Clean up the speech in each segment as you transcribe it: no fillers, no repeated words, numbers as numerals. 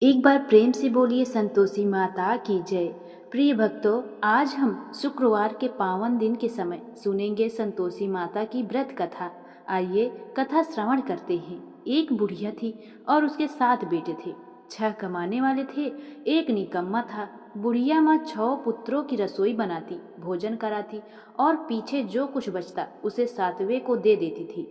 एक बार प्रेम से बोलिए संतोषी माता की जय। प्रिय भक्तों, आज हम शुक्रवार के पावन दिन के समय सुनेंगे संतोषी माता की व्रत कथा। आइए कथा श्रवण करते हैं। एक बुढ़िया थी और उसके 7 बेटे थे। 6 कमाने वाले थे, एक निकम्मा था। बुढ़िया माँ 6 पुत्रों की रसोई बनाती, भोजन कराती और पीछे जो कुछ बचता उसे 7वें को दे देती थी।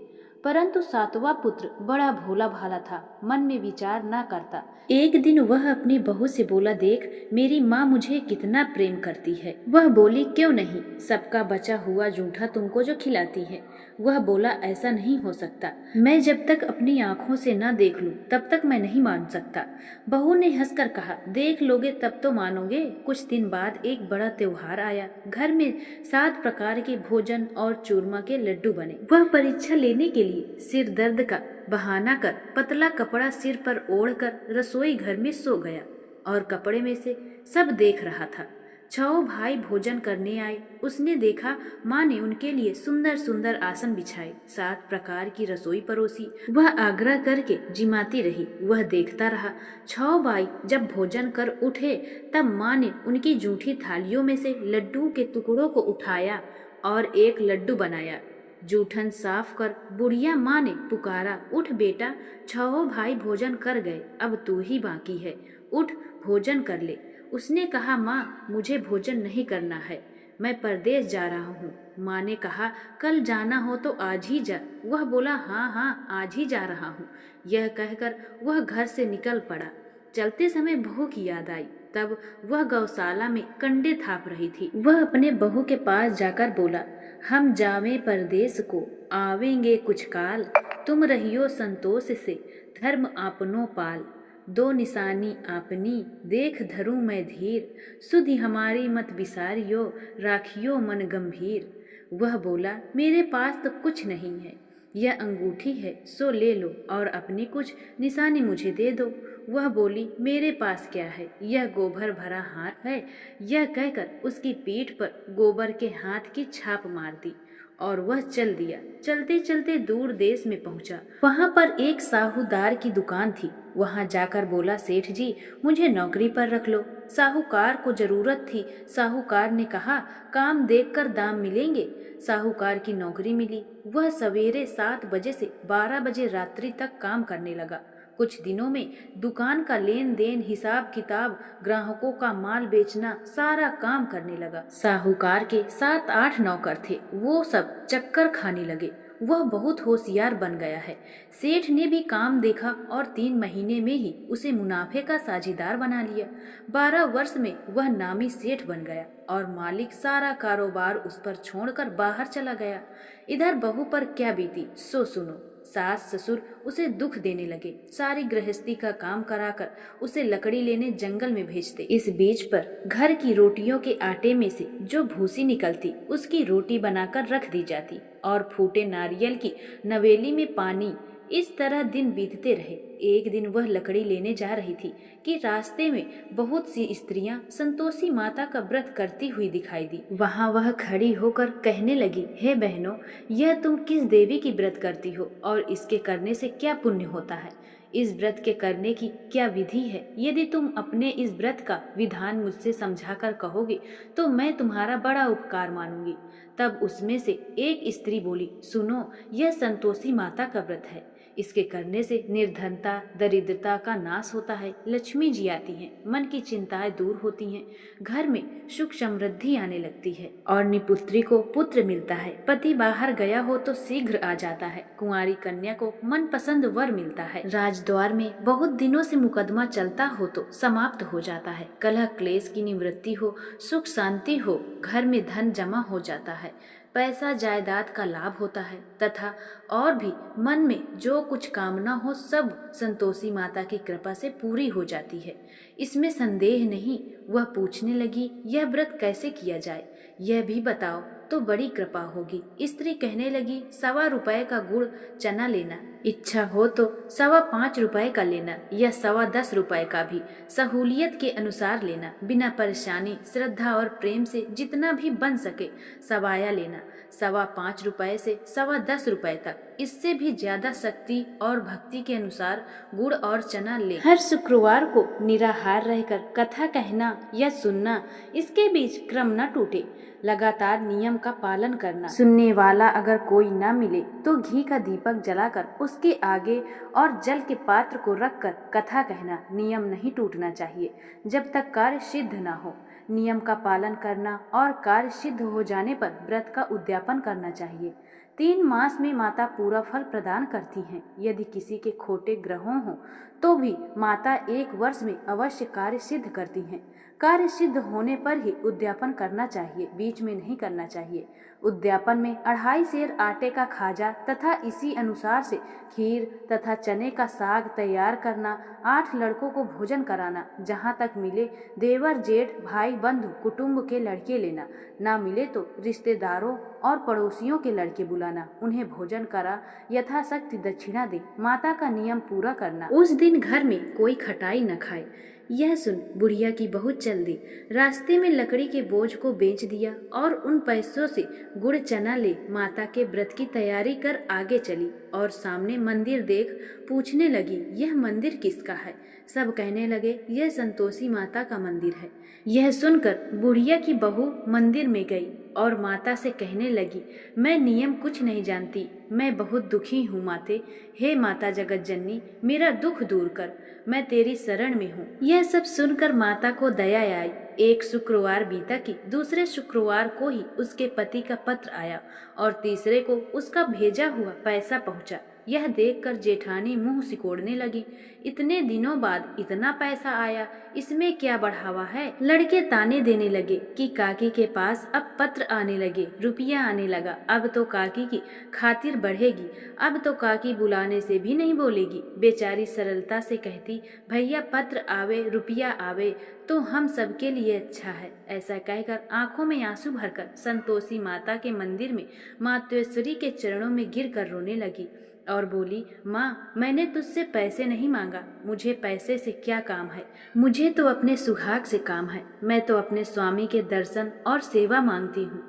परंतु 7वां पुत्र बड़ा भोला भाला था, मन में विचार न करता। एक दिन वह अपनी बहू से बोला, देख मेरी माँ मुझे कितना प्रेम करती है। वह बोली, क्यों नहीं, सबका बचा हुआ जूठा तुमको जो खिलाती है। वह बोला, ऐसा नहीं हो सकता, मैं जब तक अपनी आंखों से न देख लूं तब तक मैं नहीं मान सकता। बहू ने हंसकर कहा, देख लोगे तब तो मानोगे। कुछ दिन बाद एक बड़ा त्योहार आया। घर में 7 प्रकार के भोजन और चूरमा के लड्डू बने। वह परीक्षा लेने के लिए सिर दर्द का बहाना कर पतला कपड़ा सिर पर ओढ़कर रसोई घर में सो गया और कपड़े में से सब देख रहा था। 6 भाई भोजन करने आए। उसने देखा माँ ने उनके लिए सुंदर सुंदर आसन बिछाए, 7 प्रकार की रसोई परोसी। वह आग्रह करके जिमाती रही। वह देखता रहा। 6 भाई जब भोजन कर उठे तब माँ ने उनकी जूठी थालियों में से लड्डू के टुकड़ों को उठाया और एक लड्डू बनाया। जूठन साफ कर बुढ़िया माँ ने पुकारा, उठ बेटा, 6 भाई भोजन कर गए, अब तू ही बाकी है, उठ भोजन कर ले। उसने कहा, माँ मुझे भोजन नहीं करना है, मैं परदेश जा रहा हूँ। माँ ने कहा, कल जाना हो तो आज ही जा। वह बोला, हाँ हाँ आज ही जा रहा हूँ। यह कहकर वह घर से निकल पड़ा। चलते समय बहू की याद आई। तब वह गौशाला में कंडे थाप रही थी। वह अपने बहू के पास जाकर बोला, हम जावे परदेश को, आवेंगे कुछ काल, तुम रहियो संतोष से, धर्म आपनो पाल। 2 निशानी आपनी, देख धरूं मैं धीर, सुधि हमारी मत बिसारियो, राखियो मन गंभीर। वह बोला, मेरे पास तो कुछ नहीं है, यह अंगूठी है सो ले लो और अपनी कुछ निशानी मुझे दे दो। वह बोली, मेरे पास क्या है, यह गोबर भरा हाथ है। यह कहकर उसकी पीठ पर गोबर के हाथ की छाप मार दी और वह चल दिया। चलते चलते दूर देश में पहुंचा। वहां पर एक साहूदार की दुकान थी। वहां जाकर बोला, सेठ जी मुझे नौकरी पर रख लो। साहूकार को जरूरत थी। साहूकार ने कहा, काम देखकर दाम मिलेंगे। साहूकार की नौकरी मिली। वह सवेरे 7 बजे से 12 बजे रात्रि तक काम करने लगा। कुछ दिनों में दुकान का लेन देन, हिसाब किताब, ग्राहकों का माल बेचना, सारा काम करने लगा। साहूकार के 7-8 नौकर थे। वो सब चक्कर खाने लगे। वह बहुत होशियार बन गया है। सेठ ने भी काम देखा और 3 महीने में ही उसे मुनाफे का साझीदार बना लिया। 12 वर्ष में वह नामी सेठ बन गया और मालिक सारा कारोबार उस पर छोड़कर बाहर चला गया। इधर बहू पर क्या बीती सो सुनो। सास ससुर उसे दुख देने लगे। सारी गृहस्थी का काम कराकर उसे लकड़ी लेने जंगल में भेजते। इस बीच पर घर की रोटियों के आटे में से जो भूसी निकलती उसकी रोटी बनाकर रख दी जाती और फूटे नारियल की नवेली में पानी। इस तरह दिन बीतते रहे। एक दिन वह लकड़ी लेने जा रही थी कि रास्ते में बहुत सी स्त्रियां संतोषी माता का व्रत करती हुई दिखाई दी। वहां वह खड़ी होकर कहने लगी, हे बहनों, यह तुम किस देवी की व्रत करती हो और इसके करने से क्या पुण्य होता है? इस व्रत के करने की क्या विधि है? यदि तुम अपने इस व्रत का विधान मुझसे समझाकर कहोगे तो मैं तुम्हारा बड़ा उपकार मानूंगी। तब उसमें से एक स्त्री बोली, सुनो, यह संतोषी माता का व्रत है। इसके करने से निर्धनता, दरिद्रता का नाश होता है, लक्ष्मी जी आती हैं, मन की चिंताएं दूर होती हैं, घर में सुख समृद्धि आने लगती है और निपुत्री को पुत्र मिलता है। पति बाहर गया हो तो शीघ्र आ जाता है। कुंवारी कन्या को मनपसंद वर मिलता है। राजद्वार में बहुत दिनों से मुकदमा चलता हो तो समाप्त हो जाता है। कलह क्लेश की निवृत्ति हो, सुख शांति हो, घर में धन जमा हो जाता है, पैसा जायदाद का लाभ होता है तथा और भी मन में जो कुछ कामना हो सब संतोषी माता की कृपा से पूरी हो जाती है। इसमें संदेह नहीं। वह पूछने लगी, यह व्रत कैसे किया जाए, यह भी बताओ तो बड़ी कृपा होगी। स्त्री कहने लगी, 1.25 रुपए का गुड़ चना लेना, इच्छा हो तो 5.25 का लेना या 10.25 का भी, सहूलियत के अनुसार लेना, बिना परेशानी, श्रद्धा और प्रेम से जितना भी बन सके सवाया लेना। 5.25 से 10.25 तक, इससे भी ज्यादा शक्ति और भक्ति के अनुसार गुड़ और चना ले। हर शुक्रवार को निराहार रहकर कथा कहना या सुनना, इसके बीच क्रम न टूटे। लगातार नियम का पालन करना। सुनने वाला अगर कोई न मिले तो घी का दीपक जलाकर उसके आगे और जल के पात्र को रखकर कथा कहना। नियम नहीं टूटना चाहिए जब तक कार्य सिद्ध न हो। नियम का पालन करना और कार्य सिद्ध हो जाने पर व्रत का उद्यापन करना चाहिए। 3 मास में माता पूरा फल प्रदान करती हैं। यदि किसी के खोटे ग्रहों हों तो भी माता 1 वर्ष में अवश्य कार्य सिद्ध करती हैं। कार्य सिद्ध होने पर ही उद्यापन करना चाहिए, बीच में नहीं करना चाहिए। उद्यापन में 2.5 सेर आटे का खाजा तथा इसी अनुसार से खीर तथा चने का साग तैयार करना। 8 लड़कों को भोजन कराना। जहाँ तक मिले देवर जेठ भाई बंधु कुटुंब के लड़के लेना, ना मिले तो रिश्तेदारों और पड़ोसियों के लड़के बुलाना। उन्हें भोजन करा यथाशक्ति दक्षिणा दे। माता का नियम पूरा करना। उस दिन घर में कोई खटाई न खाए। यह सुन बुढ़िया की बहू चल दी। रास्ते में लकड़ी के बोझ को बेच दिया और उन पैसों से गुड़ चना ले माता के व्रत की तैयारी कर आगे चली और सामने मंदिर देख पूछने लगी, यह मंदिर किसका है? सब कहने लगे, यह संतोषी माता का मंदिर है। यह सुनकर बुढ़िया की बहू मंदिर में गई और माता से कहने लगी, मैं नियम कुछ नहीं जानती, मैं बहुत दुखी हूँ माते। हे माता जगत जननी, मेरा दुख दूर कर, मैं तेरी शरण में हूँ। यह सब सुनकर माता को दया आई। एक शुक्रवार बीता कि दूसरे शुक्रवार को ही उसके पति का पत्र आया और तीसरे को उसका भेजा हुआ पैसा पहुँचा। यह देखकर जेठानी मुंह सिकोड़ने लगी। इतने दिनों बाद इतना पैसा आया, इसमें क्या बढ़ावा है? लड़के ताने देने लगे कि काकी के पास अब पत्र आने लगे, रुपया आने लगा, अब तो काकी की खातिर बढ़ेगी, अब तो काकी बुलाने से भी नहीं बोलेगी। बेचारी सरलता से कहती, भैया पत्र आवे रुपया आवे तो हम सबके लिए अच्छा है। ऐसा कहकर आंखों में आंसू भरकर संतोषी माता के मंदिर में मातेश्वरी के चरणों में गिर कर रोने लगी और बोली, माँ मैंने तुझसे पैसे नहीं मांगा, मुझे पैसे से क्या काम है, मुझे तो अपने सुहाग से काम है, मैं तो अपने स्वामी के दर्शन और सेवा मांगती हूँ।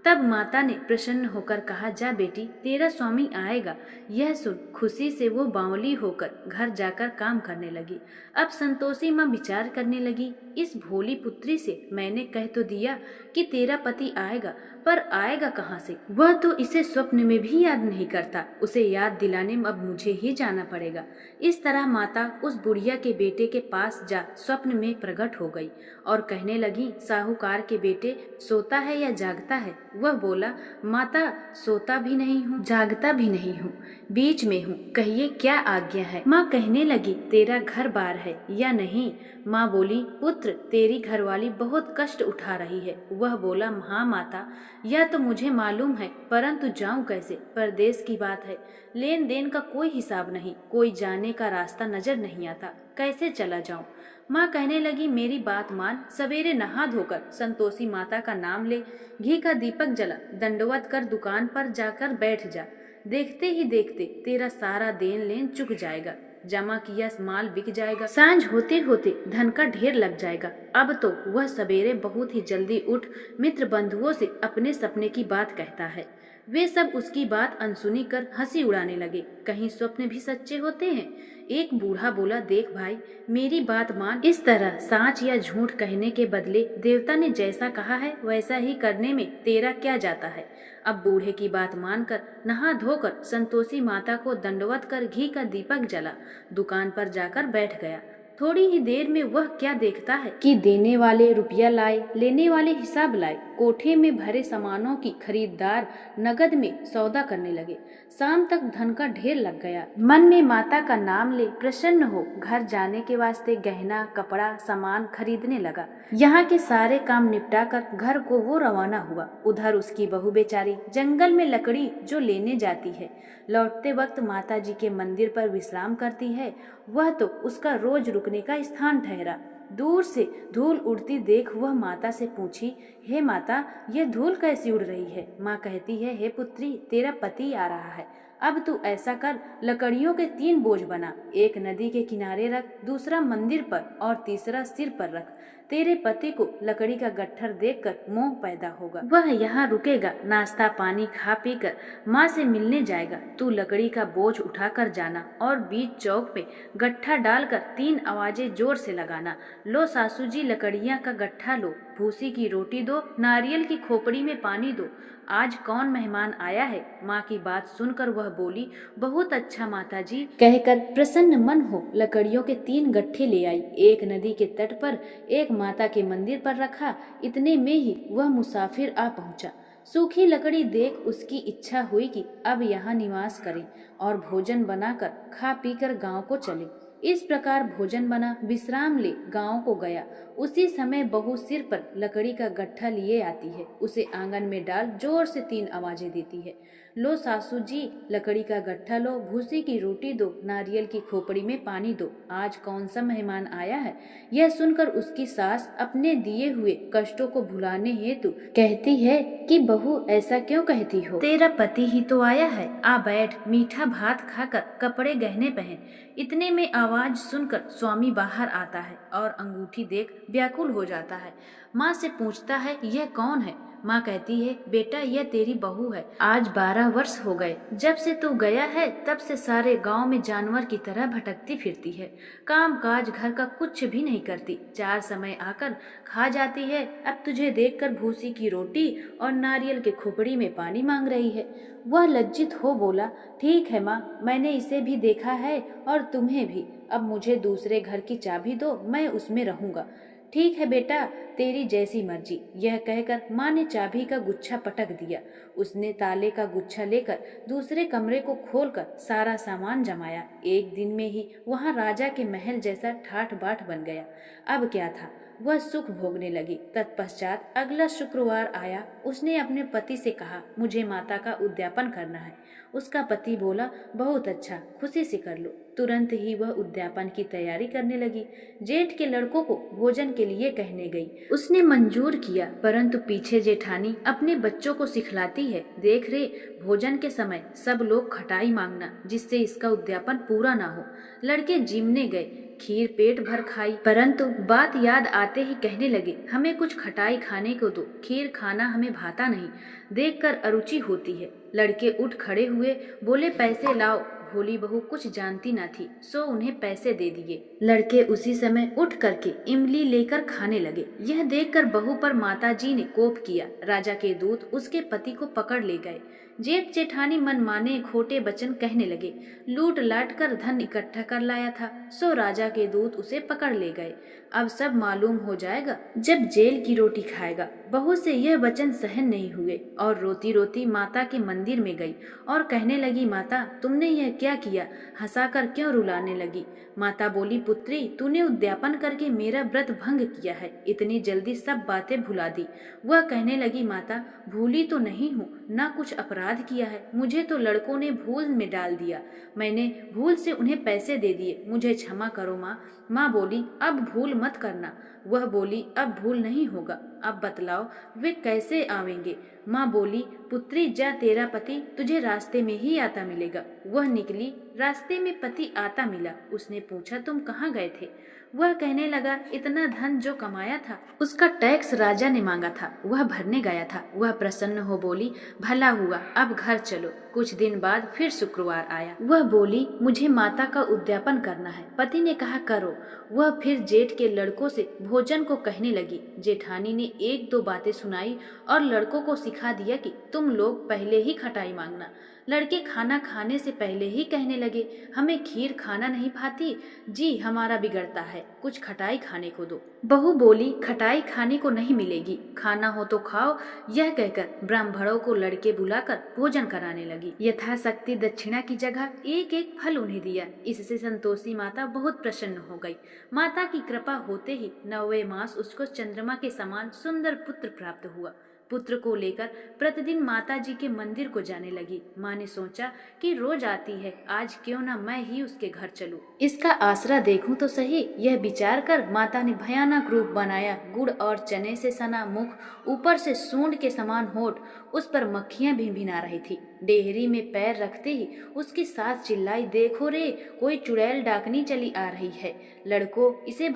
तब माता ने प्रसन्न होकर कहा, जा बेटी तेरा स्वामी आएगा। यह सुन खुशी से वो बावली होकर घर जाकर काम करने लगी। अब संतोषी माँ विचार करने लगी, इस भोली पुत्री से मैंने कह तो दिया कि तेरा पति आएगा, पर आएगा कहाँ से? वह तो इसे स्वप्न में भी याद नहीं करता। उसे याद दिलाने अब मुझे ही जाना पड़ेगा। इस तरह माता उस बुढ़िया के बेटे के पास जा स्वप्न में प्रकट हो गई और कहने लगी, साहूकार के बेटे सोता है या जागता है? वह बोला, माता सोता भी नहीं हूँ जागता भी नहीं हूँ, बीच में हूँ, कहिए क्या आज्ञा है? माँ कहने लगी, तेरा घर बार है या नहीं? माँ बोली, पुत्र तेरी घरवाली बहुत कष्ट उठा रही है। वह बोला, हाँ माता यह तो मुझे मालूम है, परंतु जाऊं कैसे? परदेश की बात है, लेन देन का कोई हिसाब नहीं, कोई जाने का रास्ता नजर नहीं आता, कैसे चला जाऊं? माँ कहने लगी, मेरी बात मान, सवेरे नहा धोकर संतोषी माता का नाम ले, घी का दीपक जला, दंडवत कर दुकान पर जाकर बैठ जा। देखते ही देखते तेरा सारा देन लेन चुक जाएगा, जमा किया माल बिक जाएगा, सांझ होते होते धन का ढेर लग जाएगा। अब तो वह सवेरे बहुत ही जल्दी उठ मित्र बंधुओं से अपने सपने की बात कहता है। वे सब उसकी बात अनसुनी कर हंसी उड़ाने लगे। कहीं स्वप्न भी सच्चे होते हैं? एक बूढ़ा बोला, देख भाई मेरी बात मान, इस तरह साँच या झूठ कहने के बदले देवता ने जैसा कहा है वैसा ही करने में तेरा क्या जाता है? अब बूढ़े की बात मानकर नहा धोकर संतोषी माता को दंडवत कर घी का दीपक जला, दुकान पर जाकर बैठ गया। थोड़ी ही देर में वह क्या देखता है कि देने वाले रुपया लाए, लेने वाले हिसाब लाए। कोठे में भरे सामानों की खरीदार नगद में सौदा करने लगे। शाम तक धन का ढेर लग गया। मन में माता का नाम ले प्रसन्न हो घर जाने के वास्ते गहना कपड़ा सामान खरीदने लगा। यहाँ के सारे काम निपटा कर घर को वो रवाना हुआ। उधर उसकी बहू बेचारी जंगल में लकड़ी जो लेने जाती है, लौटते वक्त माता जी के मंदिर पर विश्राम करती है। वह तो उसका रोज रुकने का स्थान ठहरा। दूर से धूल उड़ती देख वह माता से पूछी, हे माता यह धूल कैसी उड़ रही है? माँ कहती है, हे पुत्री तेरा पति आ रहा है, अब तू ऐसा कर, लकड़ियों के 3 बोझ बना, एक नदी के किनारे रख, दूसरा मंदिर पर और तीसरा सिर पर रख। तेरे पति को लकड़ी का गट्ठर देखकर मोह पैदा होगा, वह यहाँ रुकेगा, नाश्ता पानी खा पी कर माँ से मिलने जाएगा। तू लकड़ी का बोझ उठाकर जाना और बीच चौक पे गट्ठा डालकर 3 आवाजें जोर से लगाना, लो सासू जी लकड़ियाँ का गट्ठा लो, भूसी की रोटी दो, नारियल की खोपड़ी में पानी दो, आज कौन मेहमान आया है। माँ की बात सुनकर वह बोली, बहुत अच्छा माता जी, कहकर प्रसन्न मन हो लकड़ियों के 3 गट्ठे ले आई, एक नदी के तट पर, एक माता के मंदिर पर रखा। इतने में ही वह मुसाफिर आ पहुंचा। सूखी लकड़ी देख उसकी इच्छा हुई कि अब यहाँ निवास करें और भोजन बनाकर खा पीकर गांव को चले। इस प्रकार भोजन बना, विश्राम ले गांव को गया। उसी समय बहू सिर पर लकड़ी का गट्ठा लिए आती है, उसे आंगन में डाल जोर से 3 आवाजें देती है, लो सासू जी लकड़ी का गट्ठा लो, भूसी की रोटी दो, नारियल की खोपड़ी में पानी दो, आज कौन सा मेहमान आया है। यह सुनकर उसकी सास अपने दिए हुए कष्टों को भुलाने हेतु कहती है कि बहू ऐसा क्यों कहती हो, तेरा पति ही तो आया है, आ बैठ, मीठा भात खाकर कपड़े गहने पहन। इतने में आवाज सुनकर स्वामी बाहर आता है और अंगूठी देख व्याकुल हो जाता है। माँ से पूछता है, यह कौन है। माँ कहती है, बेटा यह तेरी बहू है, आज 12 वर्ष हो गए, जब से तू गया है तब से सारे गांव में जानवर की तरह भटकती फिरती है, काम काज घर का कुछ भी नहीं करती, 4 समय आकर खा जाती है, अब तुझे देखकर भूसी की रोटी और नारियल के खोपड़ी में पानी मांग रही है। वह लज्जित हो बोला, ठीक है माँ, मैंने इसे भी देखा है और तुम्हें भी, अब मुझे दूसरे घर की चाबी दो, मैं उसमें रहूंगा। ठीक है बेटा, तेरी जैसी मर्जी। यह कहकर माँ ने चाबी का गुच्छा पटक दिया। उसने ताले का गुच्छा लेकर दूसरे कमरे को खोलकर सारा सामान जमाया। एक दिन में ही वहाँ राजा के महल जैसा ठाठ बाट बन गया। अब क्या था, वह सुख भोगने लगी। तत्पश्चात अगला शुक्रवार आया। उसने अपने पति से कहा, मुझे माता का उद्यापन करना है। उसका पति बोला, बहुत अच्छा, खुशी से कर लो। तुरंत ही वह उद्यापन की तैयारी करने लगी। जेठ के लड़कों को भोजन के लिए कहने गई। उसने मंजूर किया, परंतु पीछे जेठानी अपने बच्चों को सिखलाती है, देख रे, भोजन के समय सब लोग खटाई मांगना, जिससे इसका उद्यापन पूरा ना हो। लड़के जिमने गए, खीर पेट भर खाई, परंतु बात याद आते ही कहने लगे, हमें कुछ खटाई खाने को दो, खीर खाना हमें भाता नहीं, देखकर अरुचि होती है। लड़के उठ खड़े हुए, बोले, पैसे लाओ। भोली बहू कुछ जानती न थी, सो उन्हें पैसे दे दिए। लड़के उसी समय उठ करके इमली लेकर खाने लगे। यह देखकर बहू पर माताजी ने कोप किया। राजा के दूत उसके पति को पकड़ ले गए। जेठ जेठानी मनमाने खोटे वचन कहने लगे। लूट लाट कर धन इकट्ठा कर लाया था, सो राजा के दूत उसे पकड़ ले गए। अब सब मालूम हो जाएगा जब जेल की रोटी खाएगा। बहू से यह वचन सहन नहीं हुए और रोती रोती माता के मंदिर में गई और कहने लगी, माता तुमने यह क्या किया, हंसाकर क्यों रुलाने लगी। माता बोली, पुत्री तूने उद्यापन करके मेरा व्रत भंग किया है, इतनी जल्दी सब बातें भुला दी। वह कहने लगी, माता भूली तो नहीं हूँ, ना कुछ अपराध किया है, मुझे तो लड़कों ने भूल में डाल दिया, मैंने भूल से उन्हें पैसे दे दिए, मुझे क्षमा करो माँ। माँ बोली, अब भूल मत करना। वह बोली, अब भूल नहीं होगा, अब बतलाओ वे कैसे आवेंगे। माँ बोली, पुत्री जा, तेरा पति तुझे रास्ते में ही आता मिलेगा। वह निकली, रास्ते में पति आता मिला। उसने पूछा, तुम कहाँ गए थे। वह कहने लगा, इतना धन जो कमाया था उसका टैक्स राजा ने मांगा था, वह भरने गया था। वह प्रसन्न हो बोली, भला हुआ, अब घर चलो। कुछ दिन बाद फिर शुक्रवार आया। वह बोली, मुझे माता का उद्यापन करना है। पति ने कहा, करो। वह फिर जेठ के लड़कों से भोजन को कहने लगी। जेठानी ने 1-2 बातें सुनाई और लड़कों को सिखा दिया कि तुम लोग पहले ही खटाई मांगना। लड़के खाना खाने से पहले ही कहने लगे, हमें खीर खाना नहीं भाती जी, हमारा बिगड़ता है, कुछ खटाई खाने को दो। बहू बोली, खटाई खाने को नहीं मिलेगी, खाना हो तो खाओ। यह कहकर ब्राह्मणों को लड़के बुलाकर भोजन कराने लगी। यथाशक्ति दक्षिणा की जगह 1-1 फल उन्हें दिया। इससे संतोषी माता बहुत प्रसन्न हो गई। माता की कृपा होते ही 9वें मास उसको चंद्रमा के समान सुंदर पुत्र प्राप्त हुआ। पुत्र को लेकर प्रतिदिन माता जी के मंदिर को जाने लगी। माँ ने सोचा कि रोज आती है, आज क्यों ना मैं ही उसके घर चलूं, इसका आसरा देखूं तो सही। यह विचार कर माता ने भयानक रूप बनाया। गुड़ और चने से सना मुख, ऊपर से सूंड के समान होठ, उस पर मक्खियां भिनभिना रही थी। डेहरी में पैर रखते ही उसकी सास चिल्लाई, देखो रे, कोई चुड़ैल डाकनी चली आ रही है। लड़कों, इसे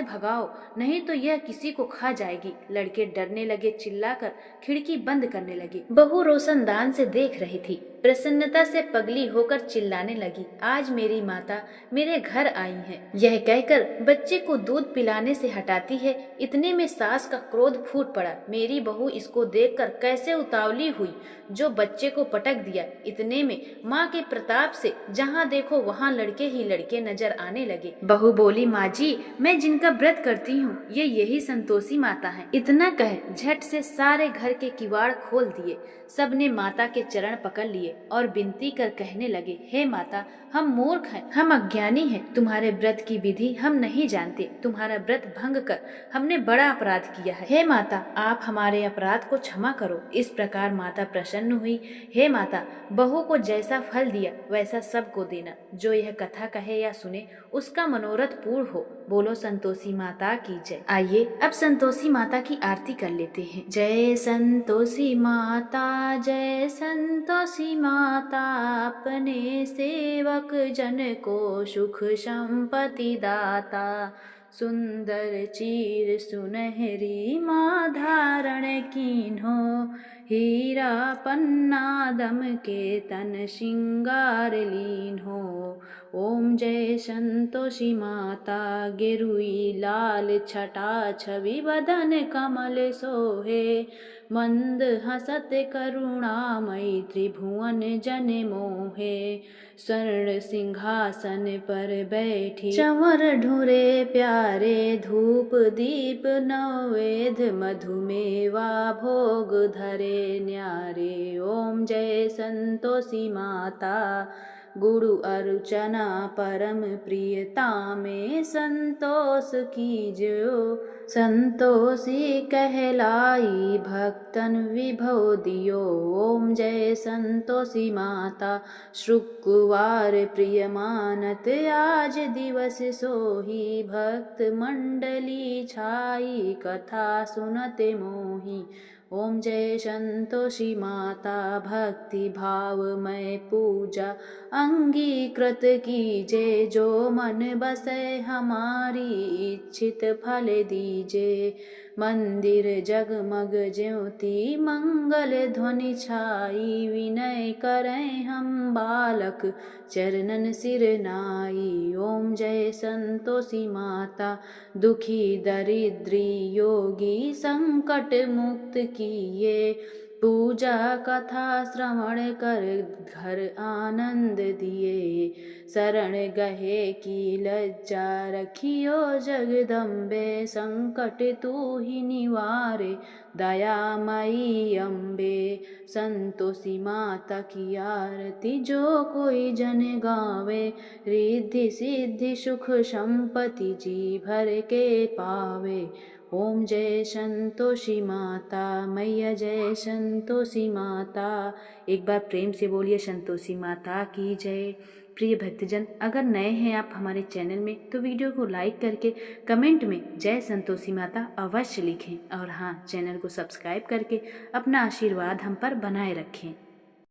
भगाओ, नहीं तो यह किसी को खा जाएगी। लड़के डरने लगे, चिल्लाकर खिड़की बंद करने लगे। बहू रोशनदान से देख रही थी, प्रसन्नता से पगली होकर चिल्लाने लगी, आज मेरी माता मेरे घर आई है। यह कहकर बच्चे को दूध पिलाने से हटाती है। इतने में सास का क्रोध फूट पड़ा। मेरी बहू इसको देखकर कैसे उतावली हुई, जो बच्चे को पटक दिया। इतने में माँ के प्रताप से जहाँ देखो वहाँ लड़के ही लड़के नजर आने लगे। बहू बोली, माँ जी, मैं जिनका व्रत करती हूँ ये यही संतोषी माता है। इतना कह झट से सारे घर के किवाड़ खोल दिए। सबने माता के चरण पकड़ लिए और विनती कर कहने लगे, हे माता, हम मूर्ख हैं, हम अज्ञानी हैं, तुम्हारे व्रत की विधि हम नहीं जानते। तुम्हारा व्रत भंग कर हमने बड़ा अपराध किया है। हे माता, आप हमारे अपराध को क्षमा करो। इस प्रकार माता प्रसन्न हुई। हे माता, बहू को जैसा फल दिया वैसा सबको देना। जो यह कथा कहे या सुने उसका मनोरथ पूर्ण हो। बोलो संतोषी माता की जय। आइए अब संतोषी माता की आरती कर लेते हैं। जय संतोषी माता, जय संतोषी माता, अपने सेवक जन को सुख संपत्ति दाता। सुंदर चीर सुनहरी माँ धारण कीन्हो, हीरा पन्ना दम के तन श्रृंगार लीन हो। ओम जय संतोषी माता, गिरुई लाल छटा छवि बदन कमल सोहे। मंद हसत करुणामयी त्रिभुवन जन मोहे। स्वर्ण सिंहासन पर बैठी चंवर ढूरे प्यारे, धूप दीप नववेद मधुमेवा भोग धरे न्यारे। ओम जय संतोषी माता, गुरु अर्चना परम प्रियता में संतोष कीजियो। संतोषी कहलाई भक्तन विभव दियो। ओम जय संतोषी माता, शुक्रवार प्रिय मानत आज दिवस सोही। भक्त मंडली छाई कथा सुनते मोही। ओम जय संतोषी माता, भक्ति भावमय पूजा अंगीकृत कीजे। जो मन बसे हमारी इच्छित फल दीजे। मंदिर जगमग ज्योति मंगल ध्वनि छाई। विनय करें हम बालक चरणन सिर नाई। ओम जय संतोषी माता, दुखी दरिद्री योगी संकट मुक्त किए। पूजा कथा श्रवण कर घर आनंद दिए। शरण गहे की लज्जा रखियो जगदम्बे। संकट तू ही निवारे दयामयी अम्बे। संतोषी माता की आरती जो कोई जन गावे। रिद्धि सिद्धि सुख संपत्ति जी भर के पावे। ओम जय संतोषी माता, मैया जय संतोषी माता। एक बार प्रेम से बोलिए संतोषी माता की जय। प्रिय भक्तजन, अगर नए हैं आप हमारे चैनल में तो वीडियो को लाइक करके कमेंट में जय संतोषी माता अवश्य लिखें। और हाँ, चैनल को सब्सक्राइब करके अपना आशीर्वाद हम पर बनाए रखें।